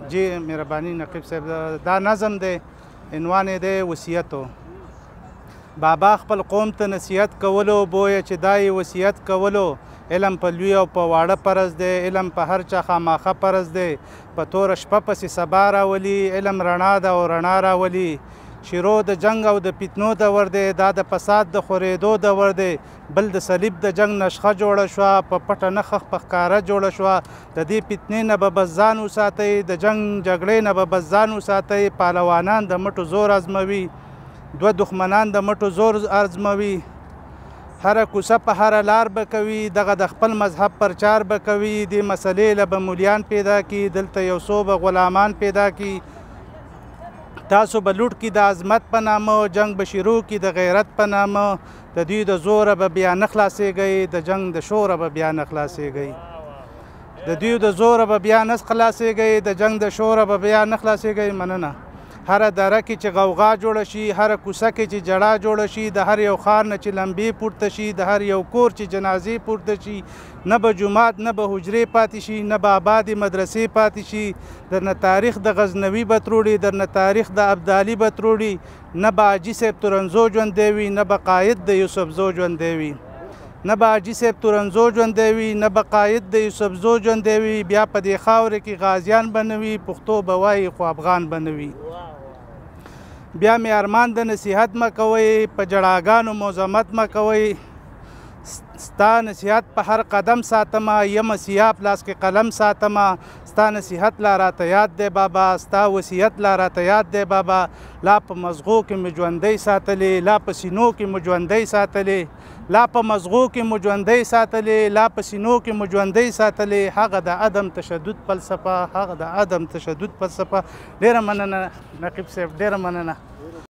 جی مهرباني نقیب صاحب دا نظم دی عنوان یې دی وصیتو بابا خپل قوم ته نصیحت کولو بویه چې دا یې وصیت کولو علم په لوی او په واړه فرض دی علم په هر چا خاماخه فرض دی په توره شپه پسې سبا راولي علم رڼا ده او رڼا راولي شیرو د جنگ او د فتنو دور دی دا د فساد د خورېدو دور دی بل د صلیب د جنگ نشخه جوړه شوه په پټه نښه په ښکاره جوړه شوه د دې فتنې نه به بس ځان وساتئ د جنګ جګړې نه به بس ځان وساتئ پهلوانان د مټو زور ازموي دوه دښمنان د مټو زور ازموي هره کوڅه په هره لار به کوي دغه د خپل مذهب پرچار به کوي دې مسلې له به مولیان پیدا کړي دلته یو څو به غلامان پیدا کړي تاسو به لوټ کړي د عظمت په نامه جنگ به شروع کړي د غیرت په نامه د دوی د زوره به بیا نه خلاصېږئ د جنگ د شوره به بیا نه خلاصېږئ د دوی د زوره به بیا نه خلاصېږئ د جنگ د شوره به بیا نه خلاصېږئ مننه هره دره کې چې غوغا جوړه شي هره کوڅه کې چې جړا جوړه شي د هر یو ښار نه چې لمبې پورته شي د هر یو کور چې جنازې پورته شي نه به جومات نه به حجرې پاتې شي نه به آبادې مدرسې پاتې شي درنه تاریخ د غزنوي به تروړي درنه تاریخ د ابدالي به تروړي نه به حاجي صاحب تورنزو ژوندی وي نه به قاید د یوسفزو ژوندی وي نه به حاجي صاحب تورنزو ژوندی وي نه به قاید د یوسفزو ژوندی وي بیا په دې خاوره کې غازیان به نه وي پښتو به وایي خو افغان به نه وي بیا مې ارمان د نصیحت مه کوئ په جړاګانو مزمت مه کوئ ستا نصیحت په هر قدم ساتمه یم سیاه په لاس کې قلم ساتمه ستا نصیحت لا راته یاد دی بابا ستا وصیت لا راته یاد دی بابا لا په مزغو کې مې ژوندی ساتلې لا په سینو کې مې ژوندی ساتلې لا په مزغو کې مو ژوندی ساتلې لا په سینو کې مو ژوندی ساتلې هغه د عدم تشدد فلسفه هغه د عدم تشدد فلسفه ډېره مننه نقیب صاحب ډېره مننه